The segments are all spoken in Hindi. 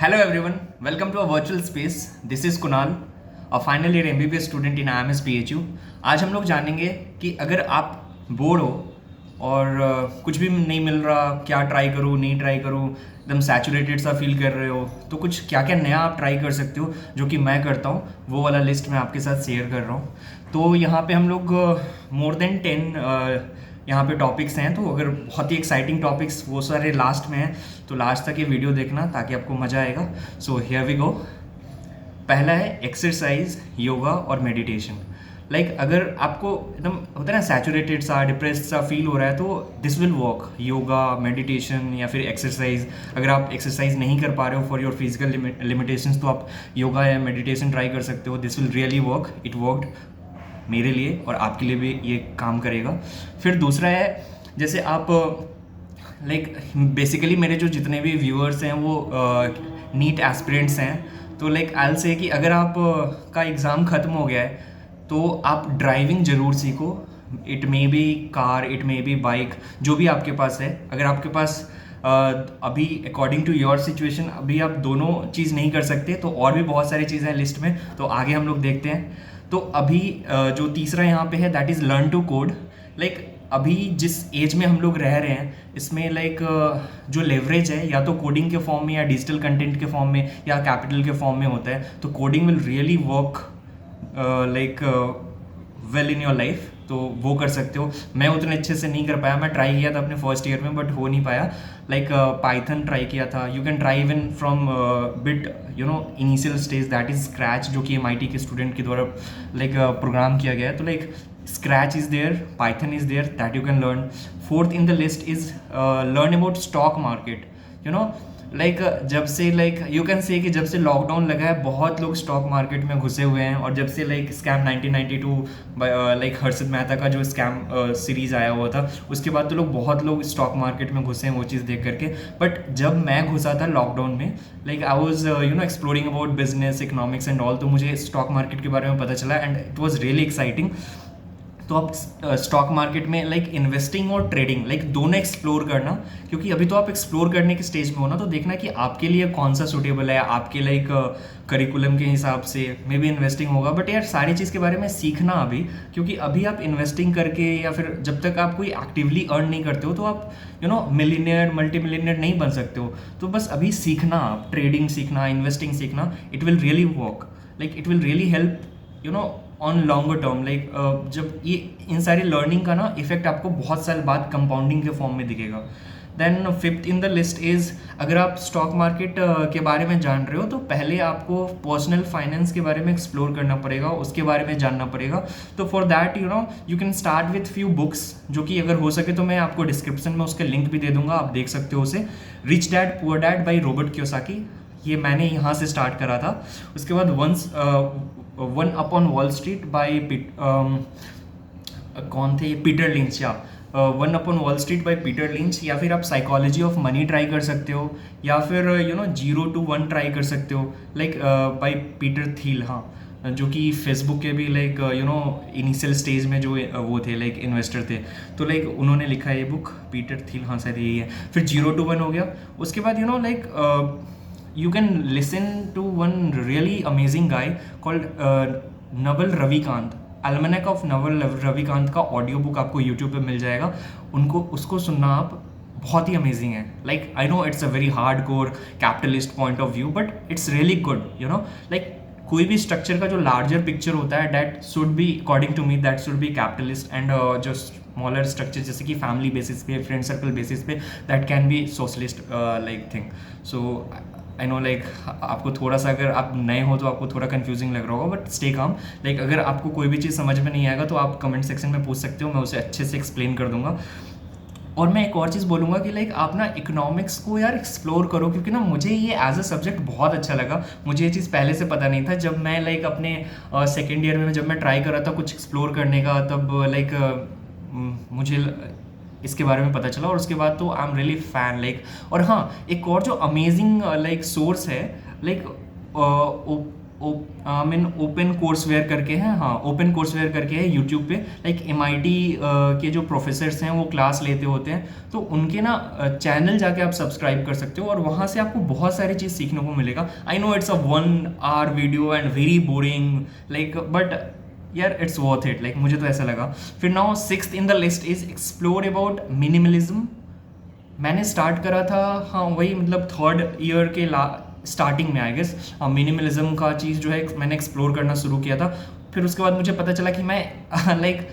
Hello everyone, welcome to a virtual space. This is Kunal, a final year MBBS student in IMS PHU. आज हम लोग जानेंगे कि अगर आप बोर हो और कुछ भी नहीं मिल रहा, क्या ट्राई करूँ नहीं ट्राई करूँ, एकदम सैचुरेटेड सा फील कर रहे हो, तो कुछ क्या क्या नया आप ट्राई कर सकते हो, जो कि मैं करता हूँ, वो वाला लिस्ट मैं आपके साथ शेयर कर रहा हूँ। तो यहाँ पे हम लोग मोर देन 10 यहाँ पे टॉपिक्स हैं, तो अगर बहुत ही एक्साइटिंग टॉपिक्स वो सारे लास्ट में हैं, तो लास्ट तक ये वीडियो देखना ताकि आपको मज़ा आएगा। So here we go. पहला है एक्सरसाइज, योगा और मेडिटेशन। लाइक अगर आपको एकदम होता है ना सैचुरेटेड सा डिप्रेस्ड सा फील हो रहा है, तो this will work. Yoga, meditation या फिर एक्सरसाइज। अगर आप एक्सरसाइज नहीं कर पा रहे हो फॉर योर फिजिकल लिमिटेशंस, तो आप योगा या मेडिटेशन ट्राई कर सकते हो। This will really work. It worked मेरे लिए और आपके लिए भी ये काम करेगा। फिर दूसरा है, जैसे आप लाइक बेसिकली मेरे जो जितने भी व्यूअर्स हैं वो नीट एस्पिरेंट्स हैं, तो लाइक आई विल से कि अगर आप का एग्ज़ाम ख़त्म हो गया है तो आप ड्राइविंग ज़रूर सीखो। It may be car, it may be bike, जो भी आपके पास है। अगर आपके पास अभी अकॉर्डिंग टू योर सिचुएशन अभी आप दोनों चीज़ नहीं कर सकते, तो और भी बहुत सारी चीज़ें हैं लिस्ट में, तो आगे हम लोग देखते हैं। तो अभी जो तीसरा यहाँ पे है that is learn to code. Like अभी जिस एज में हम लोग रह रहे हैं, इसमें लाइक जो लेवरेज है या तो कोडिंग के फॉर्म में या डिजिटल कंटेंट के फॉर्म में या कैपिटल के फॉर्म में होता है, तो coding will really work like well in your life, तो वो कर सकते हो। मैं उतने अच्छे से नहीं कर पाया, मैं ट्राई किया था अपने फर्स्ट ईयर में बट हो नहीं पाया। लाइक पाइथन ट्राई किया था। You can try even from bit initial stage that is scratch, जो कि MIT के स्टूडेंट के द्वारा लाइक प्रोग्राम किया गया है। तो like Scratch is there, Python is there, that you can learn. Fourth in the list is learn about stock market. Like जब से लाइक यू कैन से कि जब से लॉकडाउन लगा है, बहुत लोग स्टॉक मार्केट में घुसे हुए हैं। और जब से like scam 1992 like Harshad Mehta का जो स्कैम सीरीज़ आया हुआ था, उसके बाद तो बहुत लोग स्टॉक मार्केट में घुसे हैं वो चीज़ देख करके। बट जब मैं घुसा था लॉकडाउन में, like I was exploring about business, economics and all, तो मुझे स्टॉक मार्केट के बारे में पता चला and it was really exciting. तो आप स्टॉक मार्केट में लाइक इन्वेस्टिंग और ट्रेडिंग लाइक दोनों एक्सप्लोर करना, क्योंकि अभी तो आप एक्सप्लोर करने के स्टेज में हो ना, तो देखना कि आपके लिए कौन सा सूटेबल है, आपके लाइक करिकुलम के हिसाब से मे बी इन्वेस्टिंग होगा। बट यार सारी चीज़ के बारे में सीखना अभी, क्योंकि अभी आप इन्वेस्टिंग करके या फिर जब तक आप कोई एक्टिवली अर्न नहीं करते हो, तो आप मिलीनियर मल्टी मिलीनियर नहीं बन सकते हो। तो बस अभी सीखना, आप ट्रेडिंग सीखना, इन्वेस्टिंग सीखना, it will really work. Like it will really help on longer term. Like जब ये इन सारी लर्निंग का ना इफेक्ट आपको बहुत साल बाद कंपाउंडिंग के फॉर्म में दिखेगा। Then fifth in the list is, अगर आप स्टॉक मार्केट के बारे में जान रहे हो, तो पहले आपको पर्सनल फाइनेंस के बारे में एक्सप्लोर करना पड़ेगा, उसके बारे में जानना पड़ेगा। तो for that you can start with few books, जो कि अगर हो सके तो मैं आपको डिस्क्रिप्शन में उसके लिंक भी दे दूंगा, आप देख सकते हो उसे। Rich Dad Poor Dad by Robert Kiyosaki, ये मैंने यहाँ से स्टार्ट करा था। उसके बाद one upon Wall Street by कौन थे, पीटर लिंच, या one upon Wall Street by Peter Lynch. या फिर आप साइकोलॉजी ऑफ मनी ट्राई कर सकते हो, या फिर 0 to 1 ट्राई कर सकते हो, लाइक बाय पीटर थिल, हाँ, जो कि फेसबुक के भी लाइक इनिशियल स्टेज में जो वो थे लाइक इन्वेस्टर थे, तो लाइक उन्होंने लिखा है ये बुक, पीटर थिल, हाँ शायद यही है। फिर 0 to 1 हो गया। उसके बाद like you can listen to one really amazing guy called Naval Ravikant. Almanack of Naval Ravikant का ऑडियो बुक आपको यूट्यूब पे मिल जाएगा, उसको सुनना आप, बहुत ही अमेजिंग है। Like I know it's a very hard core capitalist point of view, but it's really good. Like कोई भी स्ट्रक्चर का जो लार्जर पिक्चर होता है, that should be according to me that should be capitalist, and जो स्मॉलर स्ट्रक्चर जैसे कि फैमिली बेसिस पे, फ्रेंड सर्कल बेसिस पे, that can be socialist like thing. So I know like आपको थोड़ा सा, अगर आप नए हो तो आपको थोड़ा कंफ्यूजिंग लग रहा होगा, बट स्टे काम। लाइक अगर आपको कोई भी चीज़ समझ में नहीं आएगा तो आप कमेंट सेक्शन में पूछ सकते हो, मैं उसे अच्छे से एक्सप्लेन कर दूंगा। और मैं एक और चीज़ बोलूँगा कि लाइक आप ना इकोनॉमिक्स को यार एक्सप्लोर करो, क्योंकि ना मुझे ये एज अ सब्जेक्ट बहुत अच्छा लगा। मुझे ये चीज़ पहले से पता नहीं था। जब मैं लाइक अपने सेकेंड ईयर में जब मैं ट्राई कर रहा था कुछ एक्सप्लोर करने का, तब लाइक मुझे इसके बारे में पता चला, और उसके बाद तो I am really fan like. और हाँ, एक और जो अमेजिंग लाइक सोर्स है, like I mean open courseware करके है, हाँ ओपन कोर्सवेयर करके है यूट्यूब पे, लाइक MIT के जो प्रोफेसर्स हैं वो क्लास लेते होते हैं, तो उनके ना चैनल जाके आप सब्सक्राइब कर सकते हो और वहाँ से आपको बहुत सारी चीज़ सीखने को मिलेगा। आई know it's a 1 hour video and very boring like, but यार इट्स वर्थ इट, लाइक मुझे तो ऐसा लगा। फिर now 6th in the list is explore about minimalism. मैंने स्टार्ट करा था, हाँ वही मतलब 3rd ईयर के स्टार्टिंग में आई गेस, मिनिमलिज्म का चीज़ जो है मैंने एक्सप्लोर करना शुरू किया था। फिर उसके बाद मुझे पता चला कि मैं लाइक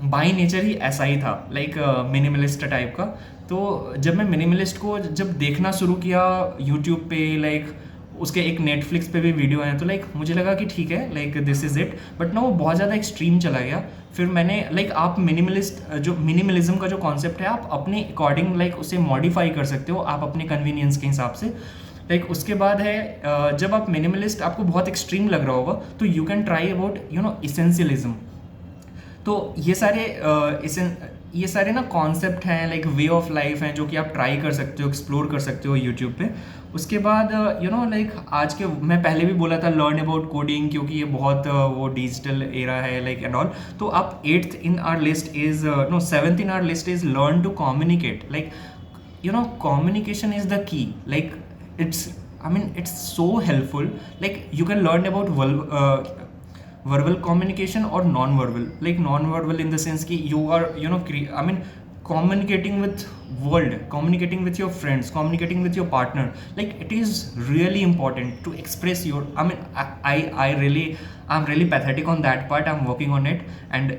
बाई नेचर ही ऐसा ही था, लाइक मिनिमलिस्ट टाइप का। तो जब मैं मिनिमलिस्ट को जब देखना शुरू किया यूट्यूब पे, लाइक उसके एक नेटफ्लिक्स पे भी वीडियो हैं, तो लाइक मुझे लगा कि ठीक है like this is it, but ना वो बहुत ज़्यादा एक्सट्रीम चला गया। फिर मैंने लाइक आप मिनिमलिज्म का जो कॉन्सेप्ट है आप अपने अकॉर्डिंग लाइक उसे मॉडिफाई कर सकते हो, आप अपने कन्वीनियंस के हिसाब से। लाइक उसके बाद है जब आप मिनिमलिस्ट आपको बहुत एक्सट्रीम लग रहा होगा तो यू कैन ट्राई अबाउट इसेंशियलिज्म। तो ये सारे ना कॉन्सेप्ट हैं, लाइक वे ऑफ लाइफ हैं जो कि आप ट्राई कर सकते हो, एक्सप्लोर कर सकते हो यूट्यूब पे। उसके बाद लाइक आज के, मैं पहले भी बोला था लर्न अबाउट कोडिंग, क्योंकि ये बहुत वो डिजिटल एरा है लाइक एंड ऑल। तो आप 8th in our list is 7th in our list is learn to communicate. Like communication is the key, like it's so helpful, like you can learn about verbal communication or non-verbal, like non-verbal in the sense कि you are communicating with world, communicating with your friends, communicating with your partner, like it is really important to express your, I'm really pathetic on that part. I'm working on it, and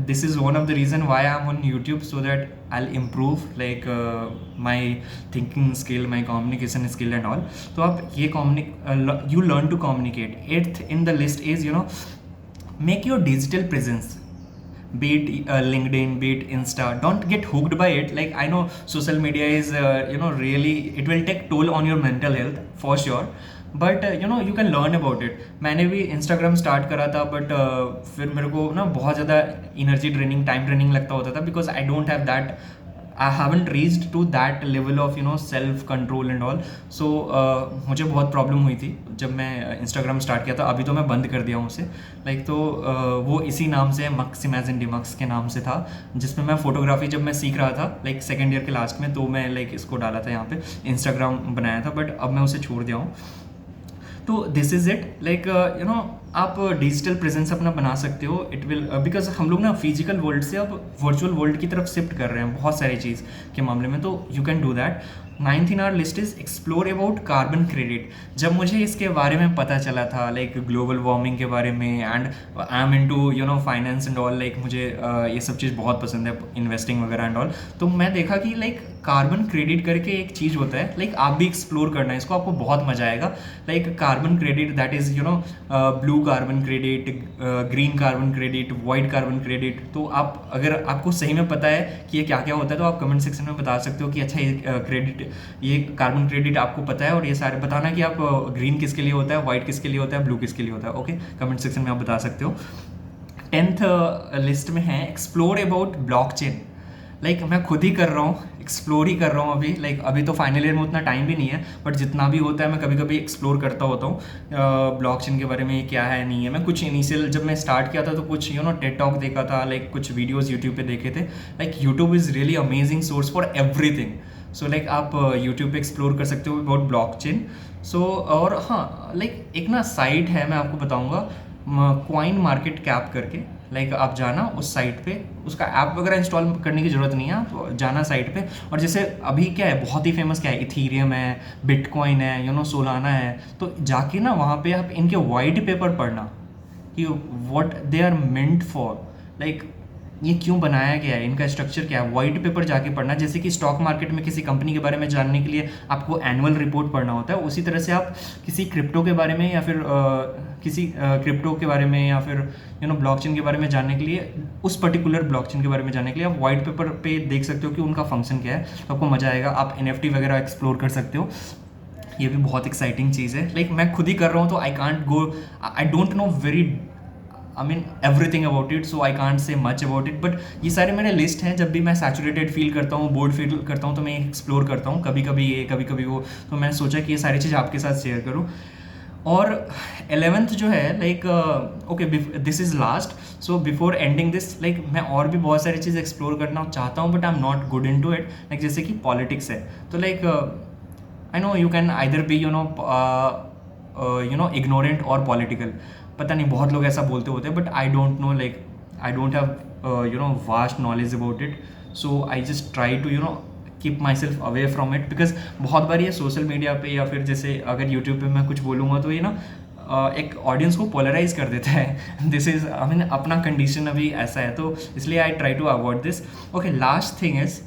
this is one of the reason why I'm on YouTube, so that I'll improve like my thinking skill, my communication skill and all. तो आप ये you learn to communicate. 8th in the list is make your digital presence, be it LinkedIn, be it Insta. Don't get hooked by it. Like I know social media is really, it will take toll on your mental health for sure, but you can learn about it. मैंने भी इंस्टाग्राम स्टार्ट करा था, बट फिर मेरे को ना बहुत ज़्यादा एनर्जी ड्रेनिंग, टाइम ड्रेनिंग लगता होता था, because I don't have that, I haven't reached to that level of self control and all. So मुझे बहुत प्रॉब्लम हुई थी जब मैं इंस्टाग्राम स्टार्ट किया था। अभी तो मैं बंद कर दिया हूँ उसे, लाइक तो वो इसी नाम से, मक्स इमेजिन डिमक्स के नाम से था, जिसमें मैं फोटोग्राफी जब मैं सीख रहा था लाइक 2nd ईयर के लास्ट में, तो मैं लाइक इसको डाला था यहाँ पे, इंस्टाग्राम बनाया था, बट अब मैं उसे छोड़ दिया हूँ। तो दिस इज़ इट, लाइक आप डिजिटल प्रेजेंस अपना बना सकते हो। इट विल, बिकॉज हम लोग ना फिजिकल वर्ल्ड से अब वर्चुअल वर्ल्ड की तरफ शिफ्ट कर रहे हैं बहुत सारी चीज़ के मामले में, तो you can do that. 9th in our list is explore about carbon credit. जब मुझे इसके बारे में पता चला था, लाइक ग्लोबल वार्मिंग के बारे में, and I am into finance and all, like मुझे ये सब चीज़ बहुत पसंद है, इन्वेस्टिंग वगैरह एंड ऑल, तो मैं देखा कि लाइक कार्बन क्रेडिट करके एक चीज़ होता है, लाइक आप भी एक्सप्लोर करना है इसको, आपको बहुत मजा आएगा। Like carbon credit, that is blue carbon credit, green carbon credit, white carbon credit. तो आप, अगर आपको सही में पता है कि ये क्या क्या होता है, तो आप कमेंट सेक्शन में बता सकते हो कि अच्छा ये क्रेडिट, ये कार्बन क्रेडिट आपको पता है, और ये सारे बताना कि आप ग्रीन किसके लिए होता है, वाइट किसके लिए होता है, ब्लू किसके लिए होता है। ओके, कमेंट सेक्शन में आप बता सकते हो। 10th लिस्ट में है एक्सप्लोर अबाउट ब्लॉकचेन। लाइक मैं खुद ही कर रहा हूँ, एक्सप्लोर ही कर रहा हूँ अभी, लाइक अभी तो फाइनल ईयर में उतना टाइम भी नहीं है, बट जितना भी होता है मैं कभी कभी एक्सप्लोर करता होता हूँ ब्लॉकचेन के बारे में, क्या है नहीं है। मैं कुछ इनिशियल जब मैं स्टार्ट किया था तो कुछ टेड टॉक देखा था, लाइक कुछ वीडियोज़ यूट्यूब पे देखे थे। Like YouTube is really amazing source for everything. So like आप यूट्यूब पे एक्सप्लोर कर सकते हो अबाउट ब्लॉकचेन। सो और हाँ, लाइक एक ना साइट है, मैं आपको बताऊँगा, कॉइन मार्केट कैप करके, लाइक आप जाना उस साइट पे, उसका ऐप वगैरह इंस्टॉल करने की ज़रूरत नहीं है, आप जाना साइट पे। और जैसे अभी क्या है, बहुत ही फेमस क्या है, इथीरियम है, बिटकॉइन है, सोलाना है, तो जाके ना वहाँ पे आप इनके वाइट पेपर पढ़ना कि what they are meant for, like ये क्यों बनाया गया है, इनका स्ट्रक्चर क्या है, वाइट पेपर जाके पढ़ना। जैसे कि स्टॉक मार्केट में किसी कंपनी के बारे में जानने के लिए आपको एनुअल रिपोर्ट पढ़ना होता है, उसी तरह से आप किसी क्रिप्टो के बारे में, या फिर किसी क्रिप्टो के बारे में, या फिर ब्लॉकचेन के बारे में जानने के लिए, उस पर्टिकुलर ब्लॉकचेन के बारे में जानने के लिए आप वाइट पेपर पे देख सकते हो कि उनका फंक्शन क्या है, तो आपको मजा आएगा। आप NFT वगैरह एक्सप्लोर कर सकते हो, ये भी बहुत एक्साइटिंग चीज़ है। लाइक मैं खुद ही कर रहा हूँ, तो आई don't no everything about it, so I can't say much about it, but ये सारे मेरे लिस्ट हैं। जब भी मैं सैचुरेटेड फील करता हूँ, बोर्ड फील करता हूँ, तो मैं एक्सप्लोर करता हूँ, कभी कभी ये, कभी कभी वो, तो मैंने सोचा कि ये सारी चीज़ आपके साथ शेयर करूँ। और 11th जो है like okay this is last, so before ending this like मैं और भी बहुत सारी चीज़ एक्सप्लोर करना चाहता हूँ but I am not good into it, like जैसे कि पॉलिटिक्स है तो like I know you can either be ignorant और पॉलिटिकल, पता नहीं बहुत लोग ऐसा बोलते होते हैं but I don't know, like I don't have vast knowledge about it, so I just try to keep myself away from it, because बहुत बार ये सोशल मीडिया पे या फिर जैसे अगर यूट्यूब पे मैं कुछ बोलूँगा तो ये ना एक ऑडियंस को पोलराइज कर देता है। दिस इज़ आई मीन अपना कंडीशन अभी ऐसा है तो इसलिए I try to avoid this. Okay, last thing is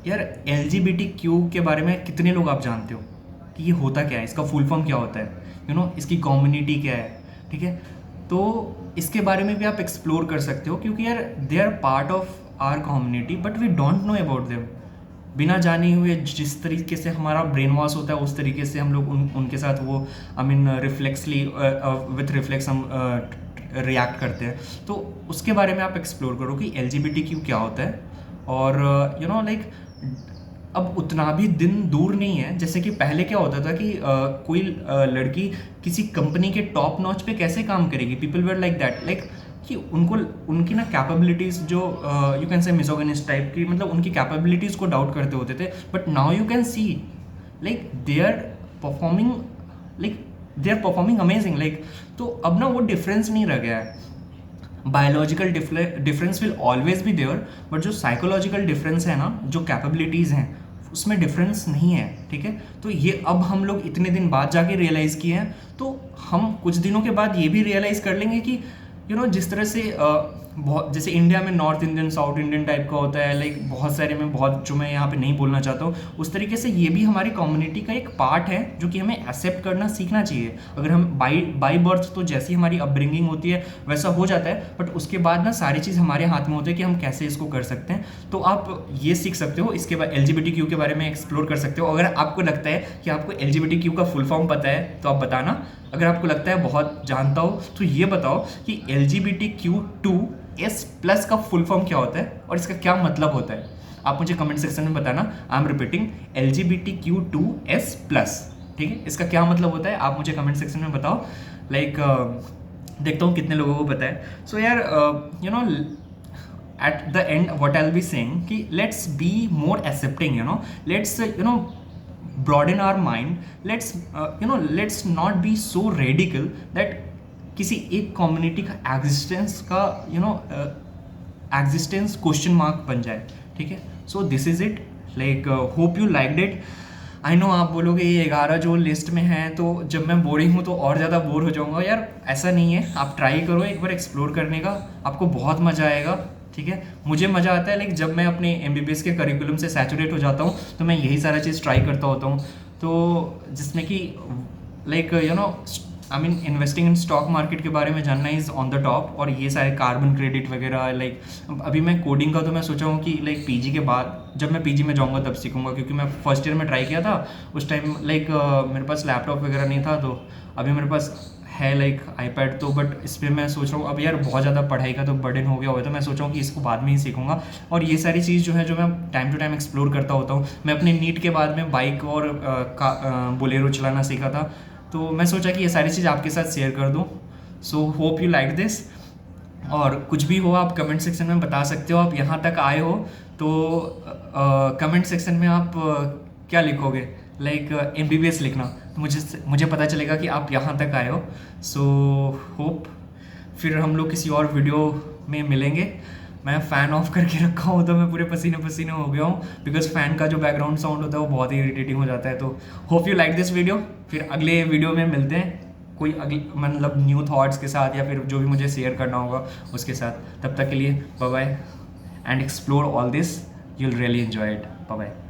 यार LGBTQ के बारे में कितने लोग आप जानते हो कि ये होता क्या है, इसका फुल फॉर्म क्या होता है, इसकी कम्युनिटी क्या है, ठीक है। तो इसके बारे में भी आप एक्सप्लोर कर सकते हो क्योंकि यार they are part of our community but we don't know about them. बिना जाने हुए जिस तरीके से हमारा ब्रेन वॉश होता है उस तरीके से हम लोग उनके साथ वो आई मीन रिफ्लेक्सली विथ रिफ्लेक्स हम रिएक्ट करते हैं। तो उसके बारे में आप एक्सप्लोर करो कि LGBTQ क्या होता है और लाइक अब उतना भी दिन दूर नहीं है, जैसे कि पहले क्या होता था कि कोई लड़की किसी कंपनी के टॉप नॉच पे कैसे काम करेगी, people were like that, like कि उनको उनकी ना कैपेबिलिटीज़ जो यू कैन से मिसोगिनिस्ट टाइप की, मतलब उनकी कैपेबिलिटीज़ को डाउट करते होते थे, but now you can see like they are performing amazing, like तो अब ना वो डिफरेंस नहीं रह गया है। Biological difference will always be there but जो साइकोलॉजिकल डिफरेंस है ना, जो कैपेबिलिटीज़ हैं उसमें डिफरेंस नहीं है, ठीक है। तो ये अब हम लोग इतने दिन बाद जाके रियलाइज़ किए हैं, तो हम कुछ दिनों के बाद ये भी रियलाइज़ कर लेंगे कि जिस तरह से बहुत जैसे इंडिया में north Indian south Indian type का होता है, लाइक बहुत सारे में बहुत जो मैं यहाँ पे नहीं बोलना चाहता हूँ, उस तरीके से ये भी हमारी कम्युनिटी का एक पार्ट है जो कि हमें एक्सेप्ट करना सीखना चाहिए। अगर हम बाई बर्थ तो जैसी हमारी अपब्रिंगिंग होती है वैसा हो जाता है, बट उसके बाद ना सारी चीज़ हमारे हाथ में होती है कि हम कैसे इसको कर सकते हैं। तो आप ये सीख सकते हो, इसके बाद LGBTQ के बारे में एक्सप्लोर कर सकते हो। अगर आपको लगता है कि आपको LGBTQ का फुल फॉर्म पता है तो आप बताना, अगर आपको लगता है बहुत जानता हो तो ये बताओ कि LGBTQ2S+ का फुल फॉर्म क्या होता है और इसका क्या मतलब होता है। आप मुझे कमेंट सेक्शन में बताना। आई एम रिपीटिंग LGBTQ2S+, ठीक है, इसका क्या मतलब होता है आप मुझे कमेंट सेक्शन में बताओ। लाइक देखता हूँ कितने लोगों को पता है। सो यार at the end what I will be saying कि let's be more accepting, let's broaden our mind, let's not be so radical that किसी एक कम्युनिटी का एग्जिस्टेंस क्वेश्चन मार्क बन जाए, ठीक है। So this is it, like hope you liked it. I know आप बोलोगे ये 11 जो लिस्ट में हैं तो जब मैं बोरिंग हूँ तो और ज़्यादा बोर हो जाऊँगा, यार ऐसा नहीं है, आप ट्राई करो एक बार एक्सप्लोर करने का, आपको बहुत मज़ा आएगा, ठीक है। मुझे मज़ा आता है, लाइक जब मैं अपने MBBS के करिकुलम से सैचुरेट हो जाता हूँ तो मैं यही सारा चीज़ ट्राई करता होता हूँ, तो जिसमें कि like I mean investing in stock market के बारे में जानना इज़ ऑन द टॉप, और ये सारे कार्बन क्रेडिट वगैरह, लाइक अभी मैं कोडिंग का तो मैं सोचा हूँ कि लाइक PG के बाद जब मैं PG में जाऊँगा तब सीखूँगा, क्योंकि मैं फर्स्ट ईयर में ट्राई किया था उस टाइम, लाइक मेरे पास लैपटॉप वगैरह नहीं था, तो अभी मेरे पास है लाइक iPad, तो बट इस पर मैं सोच रहा हूँ अब यार बहुत ज़्यादा पढ़ाई का तो बर्डन हो गया हुआ है, तो मैं सोच रहा हूँ कि इसको बाद में ही सीखूंगा। और ये सारी चीज़ जो है जो मैं टाइम टू टाइम एक्सप्लोर करता होता हूँ। मैं अपने नीट के बाद में बाइक और बोलेरो चलाना सीखा था, तो मैं सोचा कि ये सारी चीज़ आपके साथ शेयर कर दूँ। So hope you like this, और कुछ भी हो आप कमेंट सेक्शन में बता सकते हो। आप यहाँ तक आए हो तो कमेंट सेक्शन में आप क्या लिखोगे, लाइक MBBS लिखना, तो मुझे पता चलेगा कि आप यहाँ तक आए हो। सो होप फिर हम लोग किसी और वीडियो में मिलेंगे। मैं फ़ैन ऑफ करके रखा हूँ तो मैं पूरे पसीने पसीने हो गया हूँ, बिकॉज फ़ैन का जो बैकग्राउंड साउंड होता है वो बहुत ही इरिटेटिंग हो जाता है। तो hope you like this video, फिर अगले वीडियो में मिलते हैं कोई अगली मतलब न्यू थॉट्स के साथ, या फिर जो भी मुझे शेयर करना होगा उसके साथ। तब तक के लिए bye bye, and explore all this, you will really enjoy it. Bye bye.